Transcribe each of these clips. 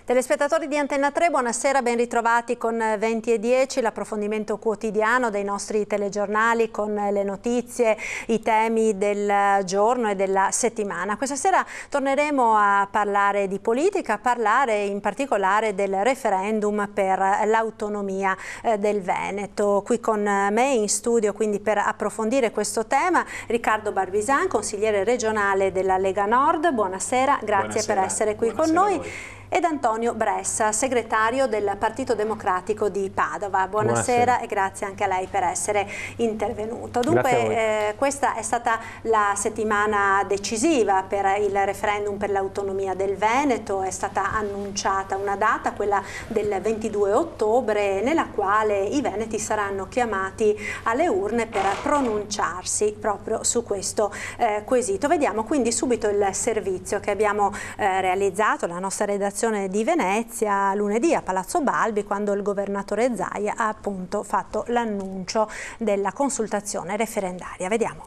Telespettatori di Antenna 3, buonasera, ben ritrovati con 20:10, l'approfondimento quotidiano dei nostri telegiornali con le notizie, i temi del giorno e della settimana. Questa sera torneremo a parlare di politica, a parlare in particolare del referendum per l'autonomia del Veneto. Qui con me in studio, quindi per approfondire questo tema, Riccardo Barbisan, consigliere regionale della Lega Nord. Buonasera, grazie per essere qui con noi. Ed Antonio Bressa, segretario del Partito Democratico di Padova. Buonasera e grazie anche a lei per essere intervenuto. Dunque questa è stata la settimana decisiva per il referendum per l'autonomia del Veneto. È stata annunciata una data, quella del 22 ottobre, nella quale i veneti saranno chiamati alle urne per pronunciarsi proprio su questo quesito. Vediamo quindi subito il servizio che abbiamo realizzato, la nostra redazione di Venezia, lunedì a Palazzo Balbi, quando il governatore Zaia ha appunto fatto l'annuncio della consultazione referendaria. Vediamo.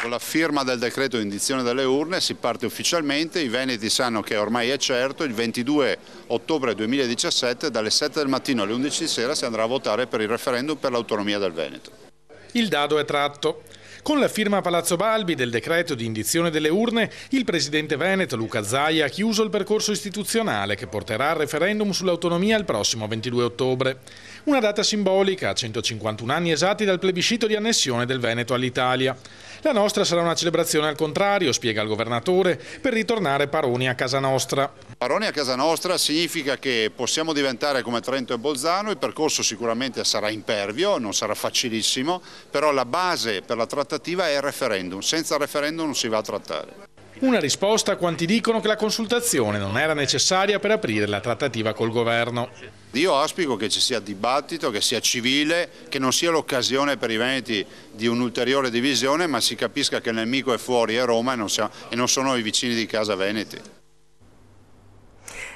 Con la firma del decreto di indizione delle urne si parte ufficialmente. I veneti sanno che ormai è certo, il 22 ottobre 2017 dalle 7 del mattino alle 11 di sera si andrà a votare per il referendum per l'autonomia del Veneto. Il dado è tratto. Con la firma a Palazzo Balbi del decreto di indizione delle urne, il presidente veneto Luca Zaia ha chiuso il percorso istituzionale che porterà al referendum sull'autonomia il prossimo 22 ottobre. Una data simbolica a 151 anni esatti dal plebiscito di annessione del Veneto all'Italia. La nostra sarà una celebrazione al contrario, spiega il governatore, per ritornare Paroni a casa nostra. Paroni a casa nostra significa che possiamo diventare come Trento e Bolzano. Il percorso sicuramente sarà impervio, non sarà facilissimo, però la base per la trattativa è il referendum. Senza il referendum non si va a trattare. Una risposta a quanti dicono che la consultazione non era necessaria per aprire la trattativa col governo. Io auspico che ci sia dibattito, che sia civile, che non sia l'occasione per i veneti di un'ulteriore divisione, ma si capisca che il nemico è fuori, è Roma e non sono i vicini di casa veneti.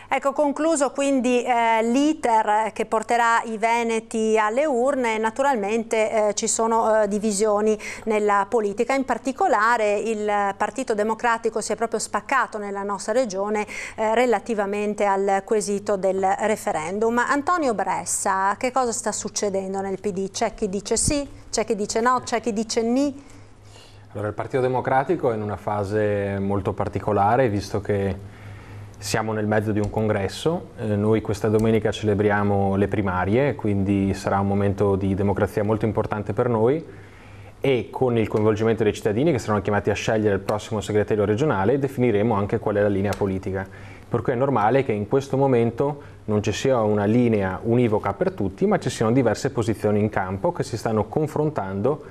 Ecco, concluso quindi l'iter che porterà i veneti alle urne. Naturalmente ci sono divisioni nella politica, in particolare il Partito Democratico si è proprio spaccato nella nostra regione relativamente al quesito del referendum. Antonio Bressa, che cosa sta succedendo nel PD? C'è chi dice sì, c'è chi dice no, c'è chi dice ni? Allora, il Partito Democratico è in una fase molto particolare, visto che siamo nel mezzo di un congresso. Noi questa domenica celebriamo le primarie, quindi sarà un momento di democrazia molto importante per noi, e con il coinvolgimento dei cittadini che saranno chiamati a scegliere il prossimo segretario regionale definiremo anche qual è la linea politica. Per cui è normale che in questo momento non ci sia una linea univoca per tutti, ma ci siano diverse posizioni in campo che si stanno confrontando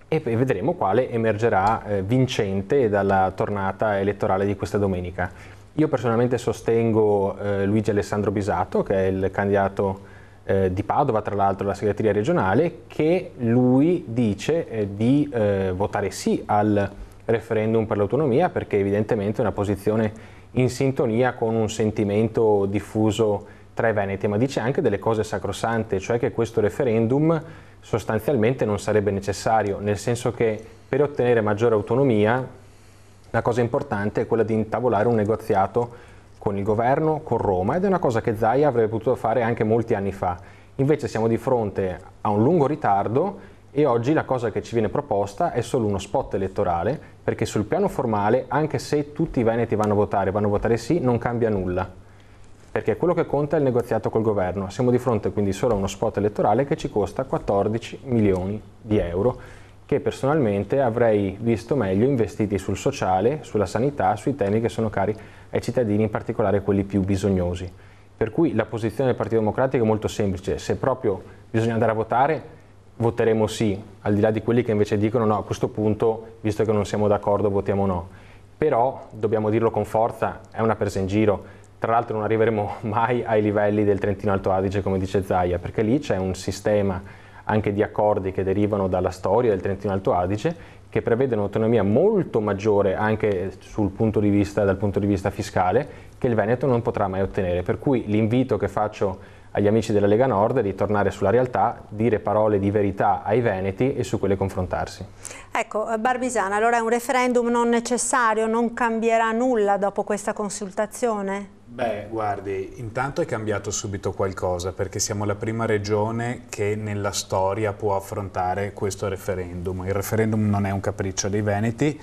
e vedremo quale emergerà vincente dalla tornata elettorale di questa domenica. Io personalmente sostengo Luigi Alessandro Bisato, che è il candidato di Padova, tra l'altro alla segreteria regionale, che lui dice di votare sì al referendum per l'autonomia, perché evidentemente è una posizione in sintonia con un sentimento diffuso tra i veneti, ma dice anche delle cose sacrosante, cioè che questo referendum sostanzialmente non sarebbe necessario, nel senso che per ottenere maggiore autonomia la cosa importante è quella di intavolare un negoziato con il governo, con Roma, ed è una cosa che Zaia avrebbe potuto fare anche molti anni fa. Invece siamo di fronte a un lungo ritardo e oggi la cosa che ci viene proposta è solo uno spot elettorale, perché sul piano formale, anche se tutti i veneti vanno a votare sì, non cambia nulla, perché quello che conta è il negoziato col governo. Siamo di fronte quindi solo a uno spot elettorale che ci costa 14 milioni di euro, che personalmente avrei visto meglio investiti sul sociale, sulla sanità, sui temi che sono cari ai cittadini, in particolare quelli più bisognosi. Per cui la posizione del Partito Democratico è molto semplice: se proprio bisogna andare a votare, voteremo sì, al di là di quelli che invece dicono no, a questo punto, visto che non siamo d'accordo, votiamo no. Però, dobbiamo dirlo con forza, è una presa in giro. Tra l'altro non arriveremo mai ai livelli del Trentino Alto Adige, come dice Zaia, perché lì c'è un sistema anche di accordi che derivano dalla storia del Trentino Alto Adige, che prevede un'autonomia molto maggiore anche dal punto di vista fiscale, che il Veneto non potrà mai ottenere. Per cui l'invito che faccio agli amici della Lega Nord di tornare sulla realtà, dire parole di verità ai veneti e su quelle confrontarsi. Ecco, Barbisana, allora è un referendum non necessario, non cambierà nulla dopo questa consultazione? Beh, guardi, intanto è cambiato subito qualcosa, perché siamo la prima regione che nella storia può affrontare questo referendum. Il referendum non è un capriccio dei veneti,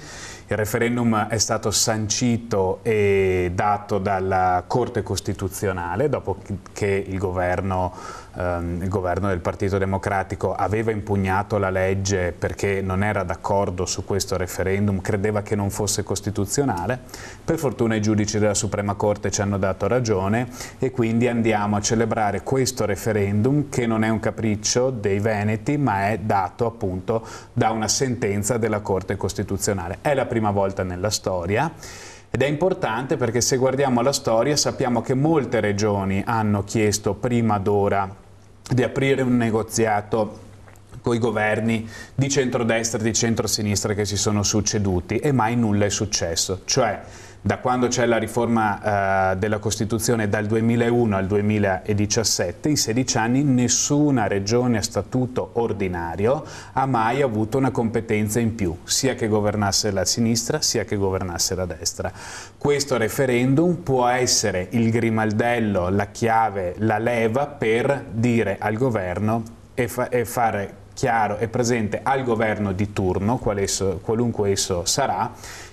il referendum è stato sancito e dato dalla Corte Costituzionale dopo che il governo del Partito Democratico aveva impugnato la legge perché non era d'accordo su questo referendum, credeva che non fosse costituzionale. Per fortuna i giudici della Suprema Corte ci hanno dato ragione e quindi andiamo a celebrare questo referendum che non è un capriccio dei veneti ma è dato appunto da una sentenza della Corte Costituzionale. È la prima volta nella storia. Ed è importante perché se guardiamo la storia sappiamo che molte regioni hanno chiesto prima d'ora di aprire un negoziato con i governi di centrodestra e di centrosinistra che si sono succeduti e mai nulla è successo. Cioè, da quando c'è la riforma della Costituzione dal 2001 al 2017, in 16 anni nessuna regione a statuto ordinario ha mai avuto una competenza in più, sia che governasse la sinistra sia che governasse la destra. Questo referendum può essere il grimaldello, la chiave, la leva per dire al governo e fare chiaro e presente al governo di turno, qualunque esso sarà,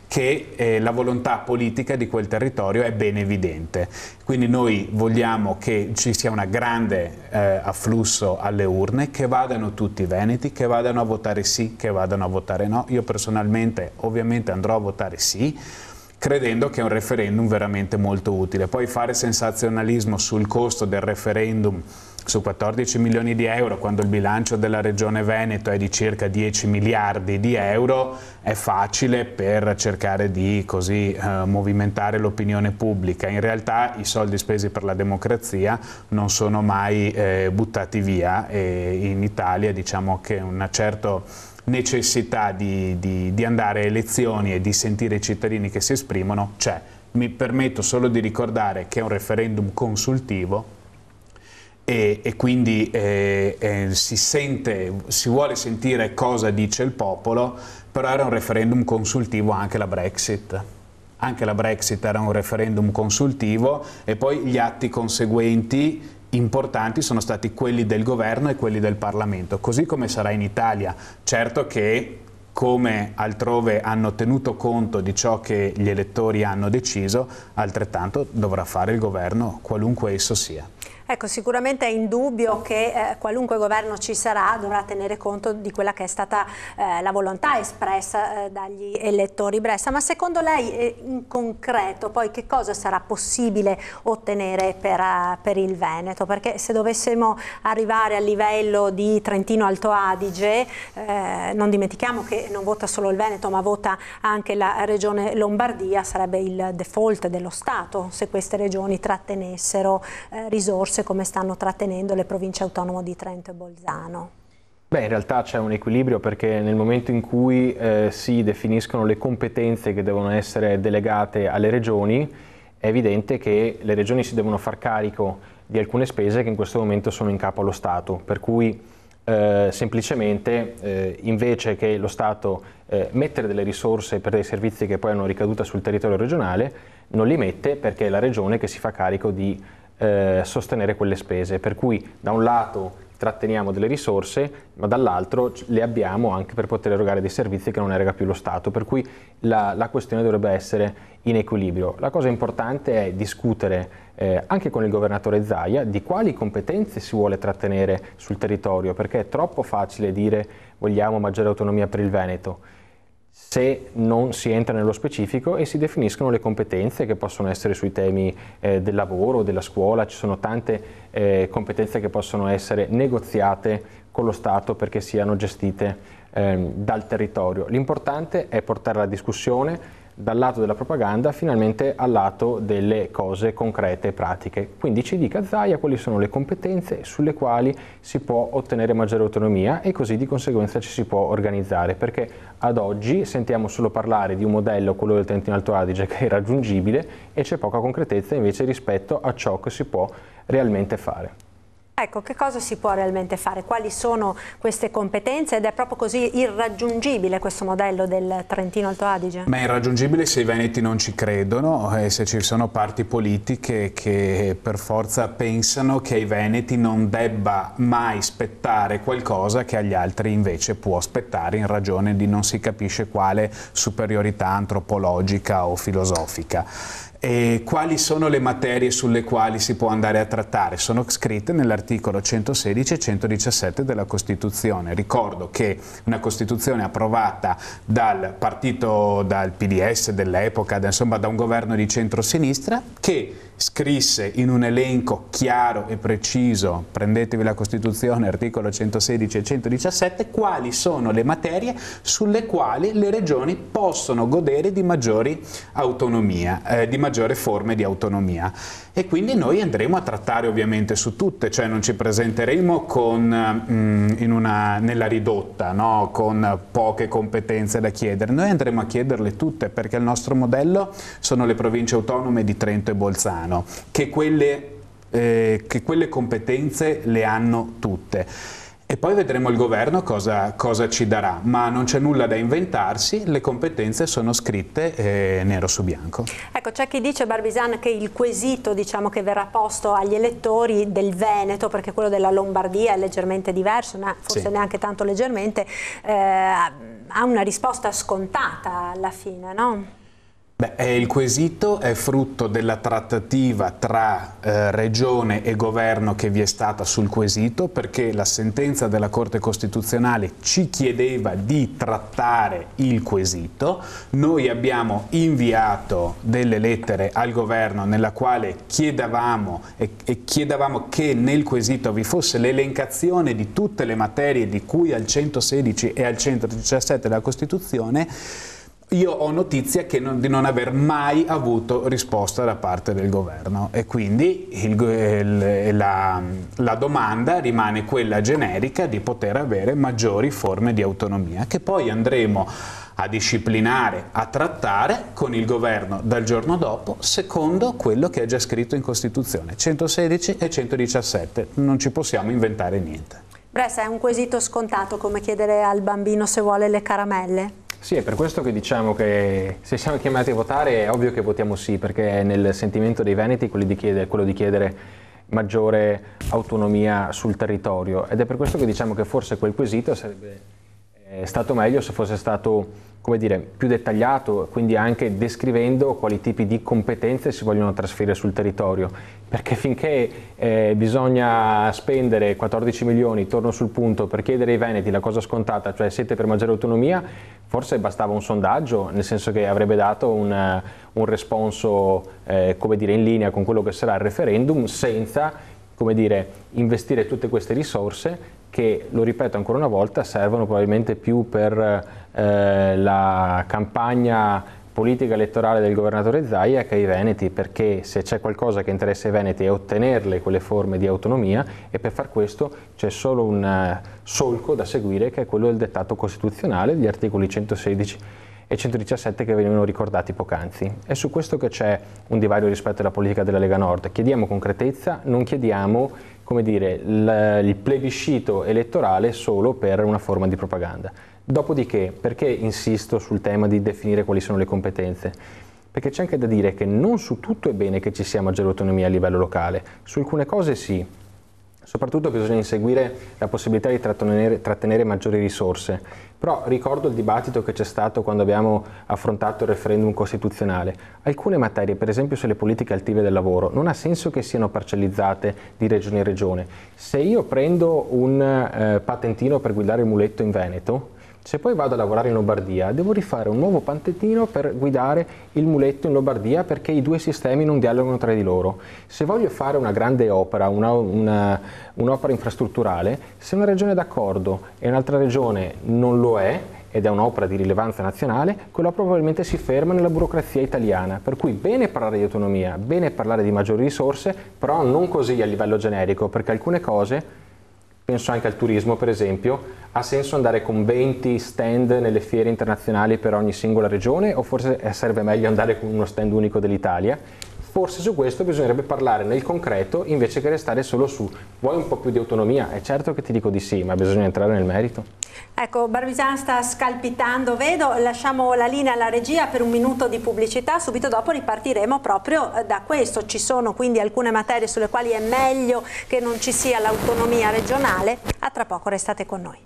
che la volontà politica di quel territorio è ben evidente. Quindi noi vogliamo che ci sia un grande afflusso alle urne, che vadano tutti i veneti, che vadano a votare sì, che vadano a votare no. Io personalmente ovviamente andrò a votare sì, credendo che è un referendum veramente molto utile. Poi fare sensazionalismo sul costo del referendum su 14 milioni di euro, quando il bilancio della Regione Veneto è di circa 10 miliardi di euro, è facile per cercare di così movimentare l'opinione pubblica. In realtà i soldi spesi per la democrazia non sono mai buttati via e in Italia diciamo che una certa necessità di andare a elezioni e di sentire i cittadini che si esprimono c'è. Mi permetto solo di ricordare che è un referendum consultivo e quindi si vuole sentire cosa dice il popolo, però era un referendum consultivo anche la Brexit. Anche la Brexit era un referendum consultivo e poi gli atti conseguenti importanti sono stati quelli del governo e quelli del Parlamento, così come sarà in Italia. Certo che, come altrove hanno tenuto conto di ciò che gli elettori hanno deciso, altrettanto dovrà fare il governo, qualunque esso sia. Ecco, sicuramente è indubbio che qualunque governo ci sarà dovrà tenere conto di quella che è stata la volontà espressa dagli elettori. Bressa, ma secondo lei in concreto poi che cosa sarà possibile ottenere per il Veneto? Perché se dovessimo arrivare al livello di Trentino Alto Adige, non dimentichiamo che non vota solo il Veneto ma vota anche la regione Lombardia, sarebbe il default dello Stato se queste regioni trattenessero risorse come stanno trattenendo le province autonome di Trento e Bolzano. Beh, in realtà c'è un equilibrio perché nel momento in cui si definiscono le competenze che devono essere delegate alle regioni, è evidente che le regioni si devono far carico di alcune spese che in questo momento sono in capo allo Stato, per cui semplicemente invece che lo Stato mettere delle risorse per dei servizi che poi hanno ricaduta sul territorio regionale, non li mette perché è la regione che si fa carico di sostenere quelle spese, per cui da un lato tratteniamo delle risorse ma dall'altro le abbiamo anche per poter erogare dei servizi che non eroga più lo Stato, per cui la questione dovrebbe essere in equilibrio. La cosa importante è discutere anche con il governatore Zaia di quali competenze si vuole trattenere sul territorio, perché è troppo facile dire vogliamo maggiore autonomia per il Veneto se non si entra nello specifico e si definiscono le competenze che possono essere sui temi del lavoro, della scuola. Ci sono tante competenze che possono essere negoziate con lo Stato perché siano gestite dal territorio. L'importante è portare la discussione dal lato della propaganda finalmente al lato delle cose concrete e pratiche. Quindi ci dica Zaia quali sono le competenze sulle quali si può ottenere maggiore autonomia e così di conseguenza ci si può organizzare, perché ad oggi sentiamo solo parlare di un modello, quello del Trentino Alto Adige, che è raggiungibile e c'è poca concretezza invece rispetto a ciò che si può realmente fare. Ecco, che cosa si può realmente fare? Quali sono queste competenze? Ed è proprio così irraggiungibile questo modello del Trentino Alto Adige? Ma è irraggiungibile se i veneti non ci credono e se ci sono parti politiche che per forza pensano che ai veneti non debba mai spettare qualcosa che agli altri invece può spettare in ragione di non si capisce quale superiorità antropologica o filosofica. E quali sono le materie sulle quali si può andare a trattare? Sono scritte nell'articolo 116 e 117 della Costituzione. Ricordo che una Costituzione approvata dal PDS dell'epoca, insomma da un governo di centrosinistra, che scrisse in un elenco chiaro e preciso, prendetevi la Costituzione, articolo 116 e 117, quali sono le materie sulle quali le regioni possono godere di maggiori autonomia, di maggiore forme di autonomia. E quindi noi andremo a trattare ovviamente su tutte, cioè non ci presenteremo nella ridotta, no? Con poche competenze da chiedere, noi andremo a chiederle tutte, perché il nostro modello sono le province autonome di Trento e Bolzano, che quelle competenze le hanno tutte. E poi vedremo il governo cosa ci darà, ma non c'è nulla da inventarsi, le competenze sono scritte nero su bianco. Ecco, c'è chi dice, Barbisan, che il quesito, diciamo, che verrà posto agli elettori del Veneto, perché quello della Lombardia è leggermente diverso, forse sì, neanche tanto leggermente, ha una risposta scontata alla fine, no? Beh, il quesito è frutto della trattativa tra Regione e Governo che vi è stata sul quesito, perché la sentenza della Corte Costituzionale ci chiedeva di trattare il quesito. Noi abbiamo inviato delle lettere al Governo nella quale chiedevamo che nel quesito vi fosse l'elencazione di tutte le materie di cui al 116 e al 117 della Costituzione. Io ho notizia di non aver mai avuto risposta da parte del governo e quindi la domanda rimane quella generica di poter avere maggiori forme di autonomia, che poi andremo a disciplinare, a trattare con il governo dal giorno dopo, secondo quello che è già scritto in Costituzione, 116 e 117, non ci possiamo inventare niente. Bressa, è un quesito scontato, come chiedere al bambino se vuole le caramelle? Sì, è per questo che diciamo che se siamo chiamati a votare è ovvio che votiamo sì, perché è nel sentimento dei veneti quello di chiedere maggiore autonomia sul territorio, ed è per questo che diciamo che forse quel quesito sarebbe stato meglio se fosse stato, come dire, più dettagliato, quindi anche descrivendo quali tipi di competenze si vogliono trasferire sul territorio, perché finché bisogna spendere 14 milioni, torno sul punto, per chiedere ai veneti la cosa scontata, cioè siete per maggiore autonomia, forse bastava un sondaggio, nel senso che avrebbe dato un responso come dire, in linea con quello che sarà il referendum, senza, come dire, investire tutte queste risorse che, lo ripeto ancora una volta, servono probabilmente più per la campagna politica elettorale del governatore Zaia che ai veneti, perché se c'è qualcosa che interessa ai veneti è ottenerle quelle forme di autonomia, e per far questo c'è solo un solco da seguire, che è quello del dettato costituzionale, gli articoli 116 e 117 che venivano ricordati poc'anzi. È su questo che c'è un divario rispetto alla politica della Lega Nord. Chiediamo concretezza, non chiediamo, come dire, il plebiscito elettorale solo per una forma di propaganda. Dopodiché, perché insisto sul tema di definire quali sono le competenze? Perché c'è anche da dire che non su tutto è bene che ci sia maggiore autonomia a livello locale, su alcune cose sì. Soprattutto bisogna inseguire la possibilità di trattenere maggiori risorse, però ricordo il dibattito che c'è stato quando abbiamo affrontato il referendum costituzionale. Alcune materie, per esempio sulle politiche attive del lavoro, non ha senso che siano parcellizzate di regione in regione. Se io prendo un patentino per guidare il muletto in Veneto, se poi vado a lavorare in Lombardia, devo rifare un nuovo patentino per guidare il muletto in Lombardia, perché i due sistemi non dialogano tra di loro. Se voglio fare una grande opera, un'opera infrastrutturale, se una regione è d'accordo e un'altra regione non lo è, ed è un'opera di rilevanza nazionale, quella probabilmente si ferma nella burocrazia italiana. Per cui bene parlare di autonomia, bene parlare di maggiori risorse, però non così a livello generico, perché alcune cose, penso anche al turismo per esempio, ha senso andare con 20 stand nelle fiere internazionali per ogni singola regione, o forse serve meglio andare con uno stand unico dell'Italia? Forse su questo bisognerebbe parlare nel concreto invece che restare solo su vuoi un po' più di autonomia? È certo che ti dico di sì, ma bisogna entrare nel merito. Ecco, Barbizan sta scalpitando, vedo, lasciamo la linea alla regia per un minuto di pubblicità, subito dopo ripartiremo proprio da questo. Ci sono quindi alcune materie sulle quali è meglio che non ci sia l'autonomia regionale. A tra poco, restate con noi.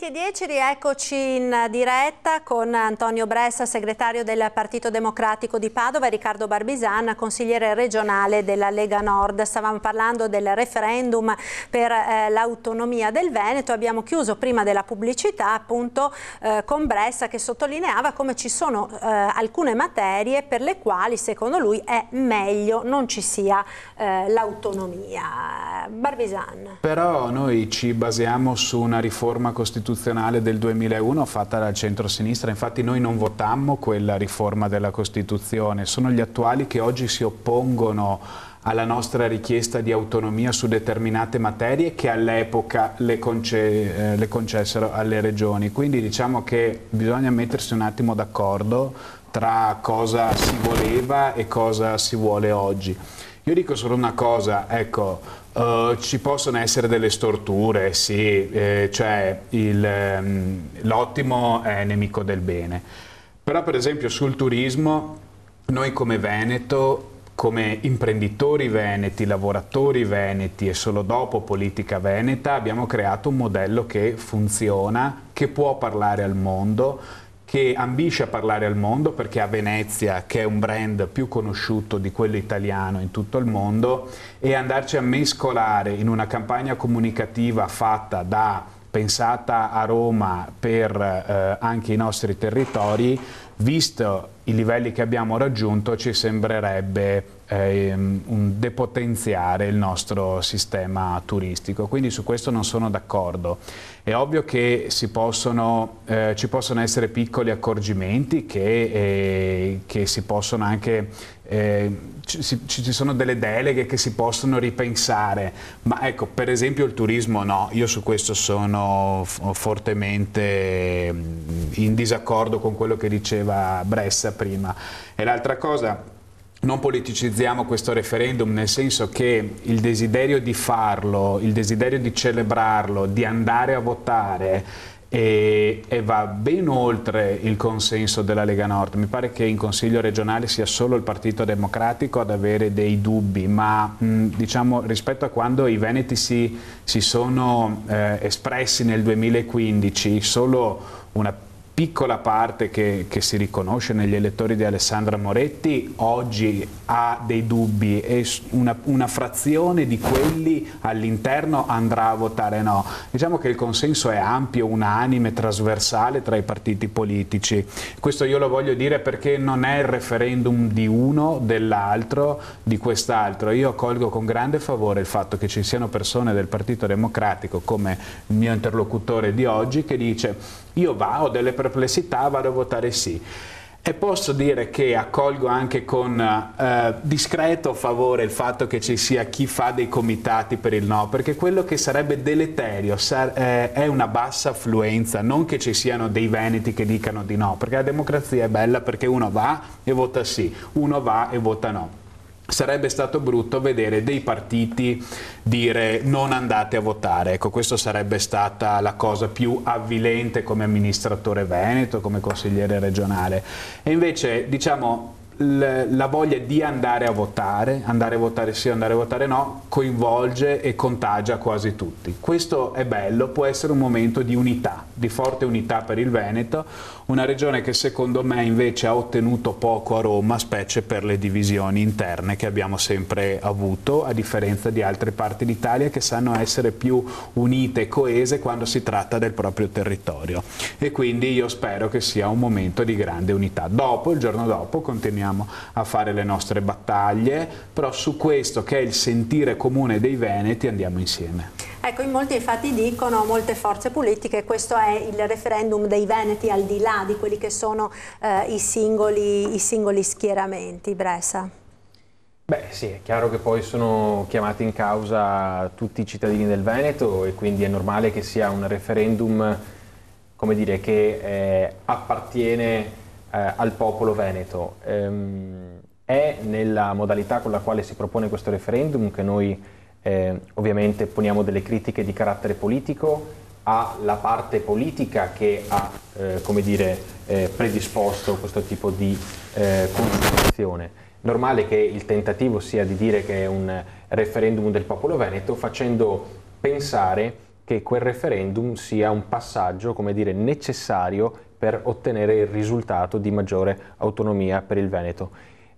e 10, rieccoci in diretta con Antonio Bressa, segretario del Partito Democratico di Padova, e Riccardo Barbizan, consigliere regionale della Lega Nord. Stavamo parlando del referendum per l'autonomia del Veneto. Abbiamo chiuso prima della pubblicità appunto con Bressa, che sottolineava come ci sono alcune materie per le quali secondo lui è meglio non ci sia l'autonomia. Barbizan. Però noi ci basiamo su una riforma costituzionale del 2001 fatta dal centro-sinistra. Infatti noi non votammo quella riforma della Costituzione, sono gli attuali che oggi si oppongono alla nostra richiesta di autonomia su determinate materie che all'epoca le concessero alle regioni. Quindi diciamo che bisogna mettersi un attimo d'accordo tra cosa si voleva e cosa si vuole oggi. Io dico solo una cosa, ecco, ci possono essere delle storture, sì, cioè l'ottimo è nemico del bene. Però per esempio sul turismo, noi come Veneto, come imprenditori veneti, lavoratori veneti e solo dopo politica veneta, abbiamo creato un modello che funziona, che può parlare al mondo, che ambisce a parlare al mondo, perché a Venezia, che è un brand più conosciuto di quello italiano in tutto il mondo, e andarci a mescolare in una campagna comunicativa pensata a Roma per anche i nostri territori, visto i livelli che abbiamo raggiunto, ci sembrerebbe un depotenziare il nostro sistema turistico. Quindi su questo non sono d'accordo. È ovvio che ci possono essere piccoli accorgimenti che si possono anche, ci sono delle deleghe che si possono ripensare, ma ecco, per esempio il turismo no, io su questo sono fortemente in disaccordo con quello che diceva Bressa prima. E l'altra cosa, non politicizziamo questo referendum, nel senso che il desiderio di farlo, il desiderio di celebrarlo, di andare a votare e va ben oltre il consenso della Lega Nord. Mi pare che in Consiglio regionale sia solo il Partito Democratico ad avere dei dubbi, ma diciamo rispetto a quando i veneti si sono espressi nel 2015, solo una piccola parte che si riconosce negli elettori di Alessandra Moretti oggi ha dei dubbi e una frazione di quelli all'interno andrà a votare no. Diciamo che il consenso è ampio, unanime, trasversale tra i partiti politici. Questo io lo voglio dire perché non è il referendum di uno, dell'altro, di quest'altro. Io accolgo con grande favore il fatto che ci siano persone del Partito Democratico, come il mio interlocutore di oggi, che dice: io ho delle perplessità, vado a votare sì. E posso dire che accolgo anche con discreto favore il fatto che ci sia chi fa dei comitati per il no, perché quello che sarebbe deleterio è una bassa affluenza, non che ci siano dei veneti che dicano di no, perché la democrazia è bella perché uno va e vota sì, uno va e vota no. Sarebbe stato brutto vedere dei partiti dire non andate a votare. Ecco, questo sarebbe stata la cosa più avvilente come amministratore veneto, come consigliere regionale. E invece, diciamo, la voglia di andare a votare sì, andare a votare no, coinvolge e contagia quasi tutti. Questo è bello, può essere un momento di unità, di forte unità per il Veneto, una regione che secondo me invece ha ottenuto poco a Roma, specie per le divisioni interne che abbiamo sempre avuto, a differenza di altre parti d'Italia che sanno essere più unite e coese quando si tratta del proprio territorio. E quindi io spero che sia un momento di grande unità. Dopo, il giorno dopo, continuiamo a fare le nostre battaglie, però su questo che è il sentire comune dei veneti andiamo insieme. Ecco, in molti infatti dicono, molte forze politiche, questo è il referendum dei veneti al di là di quelli che sono i singoli schieramenti. Bressa. Beh sì, è chiaro che poi sono chiamati in causa tutti i cittadini del Veneto e quindi è normale che sia un referendum, come dire, che appartiene al popolo veneto. È nella modalità con la quale si propone questo referendum che noi ovviamente poniamo delle critiche di carattere politico alla parte politica che ha come dire, predisposto questo tipo di consultazione. Normale che il tentativo sia di dire che è un referendum del popolo veneto, facendo pensare che quel referendum sia un passaggio, come dire, necessario per ottenere il risultato di maggiore autonomia per il Veneto.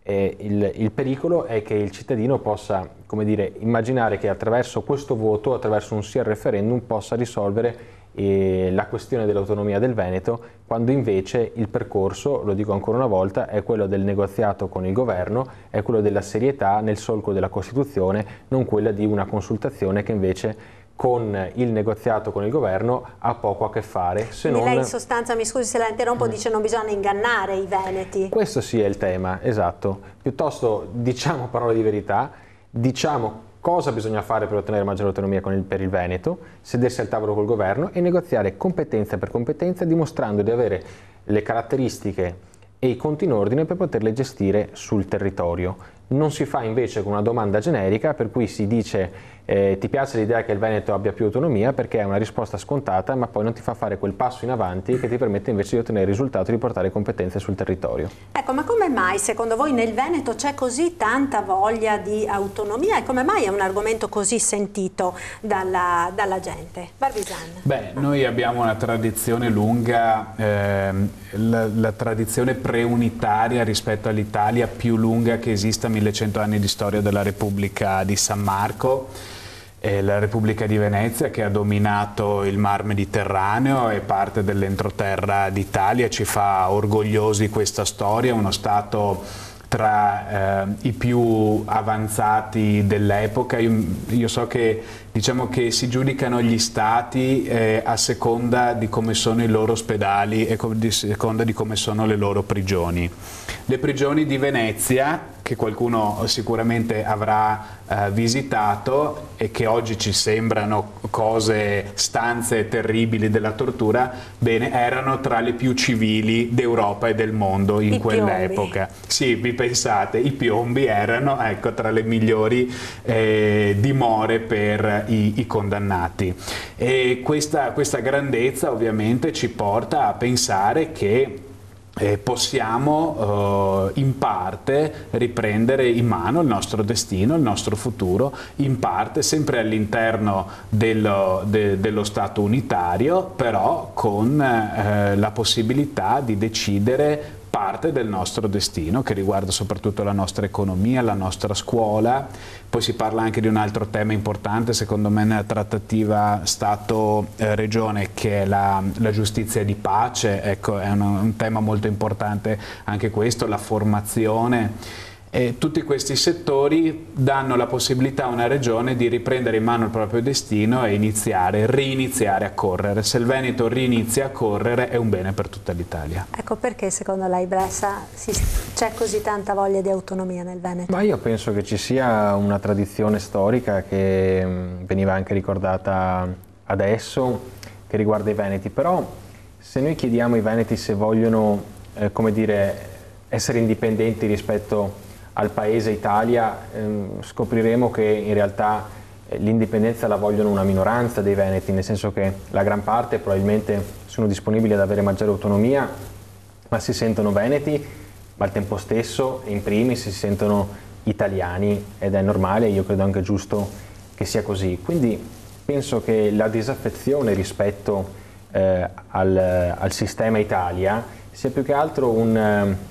Il pericolo è che il cittadino possa, come dire, immaginare che attraverso questo voto, attraverso un sì al referendum, possa risolvere la questione dell'autonomia del Veneto, quando invece il percorso, lo dico ancora una volta, è quello del negoziato con il governo, è quello della serietà nel solco della Costituzione, non quella di una consultazione che invece con il negoziato con il governo ha poco a che fare. Quindi lei in sostanza, mi scusi se la interrompo, dice non bisogna ingannare i veneti. Questo sì è il tema, esatto. Piuttosto diciamo parole di verità, diciamo cosa bisogna fare per ottenere maggiore autonomia per il Veneto, sedersi al tavolo col governo e negoziare competenza per competenza, dimostrando di avere le caratteristiche e i conti in ordine per poterle gestire sul territorio. Non si fa invece con una domanda generica per cui si dice ti piace l'idea che il Veneto abbia più autonomia, perché è una risposta scontata, ma poi non ti fa fare quel passo in avanti che ti permette invece di ottenere il risultato di portare competenze sul territorio. Ecco, ma come mai secondo voi nel Veneto c'è così tanta voglia di autonomia e come mai è un argomento così sentito dalla gente? Barbisani. Beh, noi abbiamo una tradizione lunga, la tradizione preunitaria rispetto all'Italia più lunga che esista, 1100 anni di storia della Repubblica di San Marco. La Repubblica di Venezia, che ha dominato il Mar Mediterraneo e parte dell'entroterra d'Italia, ci fa orgogliosi questa storia, uno Stato tra i più avanzati dell'epoca. Io so che diciamo che si giudicano gli stati a seconda di come sono i loro ospedali e a seconda di come sono le loro prigioni. Le prigioni di Venezia, che qualcuno sicuramente avrà visitato e che oggi ci sembrano stanze terribili della tortura, bene, erano tra le più civili d'Europa e del mondo in quell'epoca. Sì, vi pensate, i piombi erano, ecco, tra le migliori dimore per i condannati. E questa grandezza ovviamente ci porta a pensare che possiamo in parte riprendere in mano il nostro destino, il nostro futuro, in parte sempre all'interno dello Stato unitario, però con la possibilità di decidere parte del nostro destino, che riguarda soprattutto la nostra economia, la nostra scuola. Poi si parla anche di un altro tema importante, secondo me, nella trattativa Stato-Regione, che è la giustizia di pace. Ecco, è un tema molto importante anche questo, la formazione. E tutti questi settori danno la possibilità a una regione di riprendere in mano il proprio destino e riniziare a correre. Se il Veneto rinizia a correre è un bene per tutta l'Italia. Ecco, perché secondo lei, Bressa, c'è così tanta voglia di autonomia nel Veneto? Ma io penso che ci sia una tradizione storica che veniva anche ricordata adesso, che riguarda i veneti, però se noi chiediamo ai veneti se vogliono, come dire, essere indipendenti rispetto al paese Italia, scopriremo che in realtà l'indipendenza la vogliono una minoranza dei veneti, nel senso che la gran parte probabilmente sono disponibili ad avere maggiore autonomia, ma si sentono veneti, ma al tempo stesso in primis si sentono italiani, ed è normale, io credo anche giusto che sia così. Quindi penso che la disaffezione rispetto al sistema Italia sia più che altro una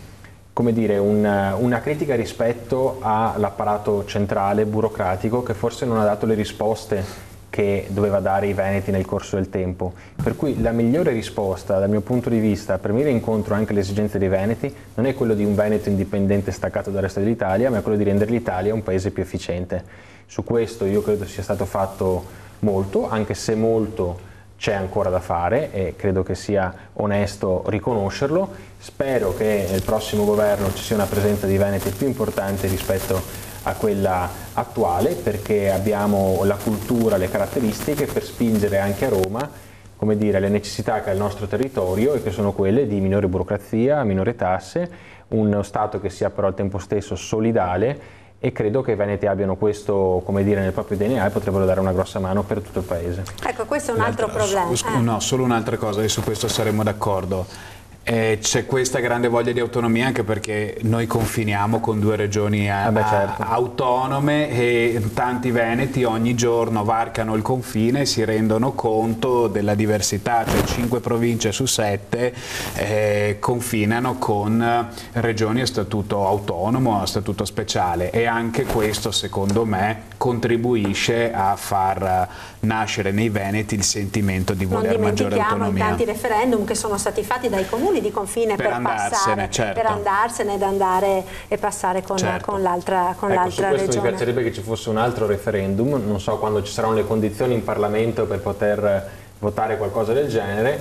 critica rispetto all'apparato centrale, burocratico, che forse non ha dato le risposte che doveva dare i veneti nel corso del tempo. Per cui la migliore risposta, dal mio punto di vista, per venire incontro anche alle esigenze dei veneti, non è quello di un Veneto indipendente staccato dal resto dell'Italia, ma è quello di rendere l'Italia un paese più efficiente. Su questo io credo sia stato fatto molto, anche se molto c'è ancora da fare e credo che sia onesto riconoscerlo. Spero che nel prossimo governo ci sia una presenza di veneti più importante rispetto a quella attuale, perché abbiamo la cultura, le caratteristiche per spingere anche a Roma, come dire, le necessità che ha il nostro territorio, e che sono quelle di minore burocrazia, minore tasse, uno Stato che sia però al tempo stesso solidale, e credo che i veneti abbiano questo, come dire, nel proprio DNA e potrebbero dare una grossa mano per tutto il paese. Ecco, questo è un altro problema. No, solo un'altra cosa, e su questo saremo d'accordo. C'è questa grande voglia di autonomia anche perché noi confiniamo con 2 regioni certo. autonome, e tanti veneti ogni giorno varcano il confine e si rendono conto della diversità, cioè 5 province su 7 confinano con regioni a statuto autonomo, a statuto speciale, e anche questo secondo me contribuisce a far nascere nei veneti il sentimento di voler maggiore autonomia. Non dimentichiamo i tanti referendum che sono stati fatti dai comuni di confine per andarsene, certo. Per andarsene ed andare e passare con, certo. con l'altra regione. Mi piacerebbe che ci fosse un altro referendum, non so quando ci saranno le condizioni in Parlamento per poter votare qualcosa del genere,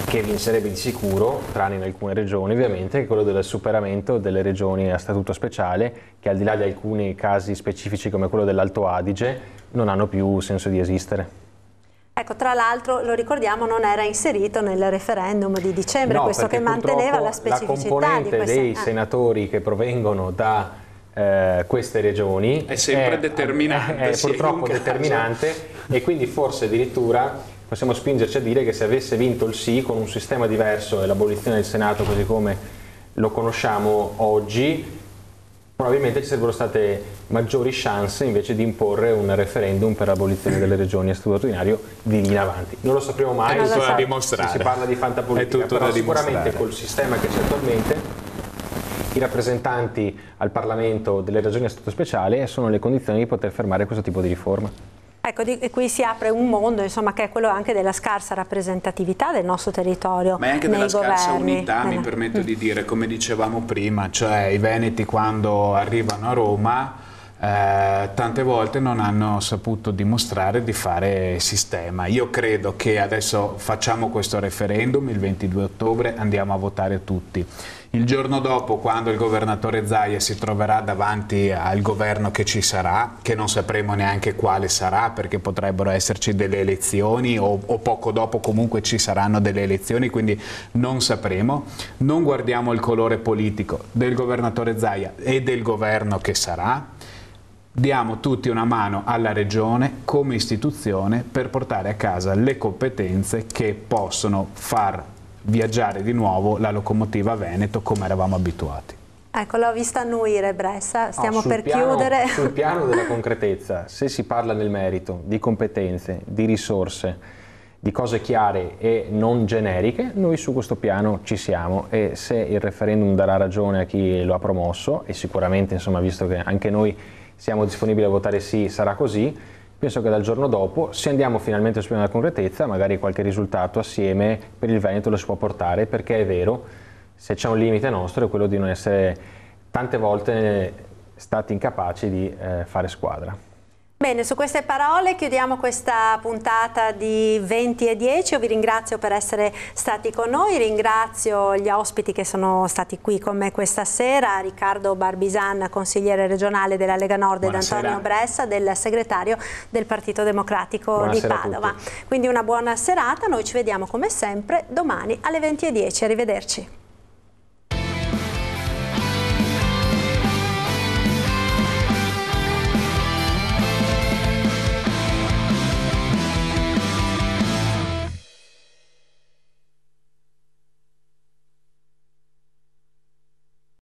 che vincerebbe di sicuro, tranne in alcune regioni ovviamente, che è quello del superamento delle regioni a statuto speciale, che al di là di alcuni casi specifici come quello dell'Alto Adige non hanno più senso di esistere. Ecco, tra l'altro, lo ricordiamo, non era inserito nel referendum di dicembre, no, questo che manteneva la specificità la componente di questa... dei senatori che provengono da queste regioni è sempre determinante, è purtroppo determinante, e quindi forse addirittura possiamo spingerci a dire che se avesse vinto il sì con un sistema diverso e l'abolizione del Senato così come lo conosciamo oggi, probabilmente ci sarebbero state maggiori chance invece di imporre un referendum per l'abolizione delle regioni a statuto ordinario di lì in avanti. Non lo sapremo mai, è tutto da dimostrare. Si parla di fantapolitica, però sicuramente col sistema che c'è attualmente i rappresentanti al Parlamento delle regioni a statuto speciale sono le condizioni di poter fermare questo tipo di riforma. Ecco, qui si apre un mondo, insomma, che è quello anche della scarsa rappresentatività del nostro territorio. Ma è anche della scarsa unità, mi permetto di dire, come dicevamo prima, cioè i veneti quando arrivano a Roma tante volte non hanno saputo dimostrare di fare sistema. Io credo che adesso facciamo questo referendum, il 22 ottobre andiamo a votare tutti. Il giorno dopo, quando il governatore Zaia si troverà davanti al governo che ci sarà, che non sapremo neanche quale sarà perché potrebbero esserci delle elezioni o poco dopo comunque ci saranno delle elezioni, quindi non sapremo, non guardiamo il colore politico del governatore Zaia e del governo che sarà, diamo tutti una mano alla regione come istituzione per portare a casa le competenze che possono far viaggiare di nuovo la locomotiva Veneto come eravamo abituati. Ecco, l'ho vista annuire Bressa, stiamo per chiudere. Sul piano della concretezza, se si parla nel merito di competenze, di risorse, di cose chiare e non generiche, noi su questo piano ci siamo, e se il referendum darà ragione a chi lo ha promosso, e sicuramente, insomma, visto che anche noi siamo disponibili a votare sì, sarà così, penso che dal giorno dopo, se andiamo finalmente sul piano della concretezza, magari qualche risultato assieme per il Veneto lo si può portare, perché è vero, se c'è un limite nostro è quello di non essere tante volte stati incapaci di fare squadra. Bene, su queste parole chiudiamo questa puntata di 20:10. Io vi ringrazio per essere stati con noi, ringrazio gli ospiti che sono stati qui con me questa sera, Riccardo Barbisan, consigliere regionale della Lega Nord, ed Antonio Bressa, del segretario del Partito Democratico di Padova. Quindi una buona serata, noi ci vediamo come sempre domani alle 20:10, arrivederci.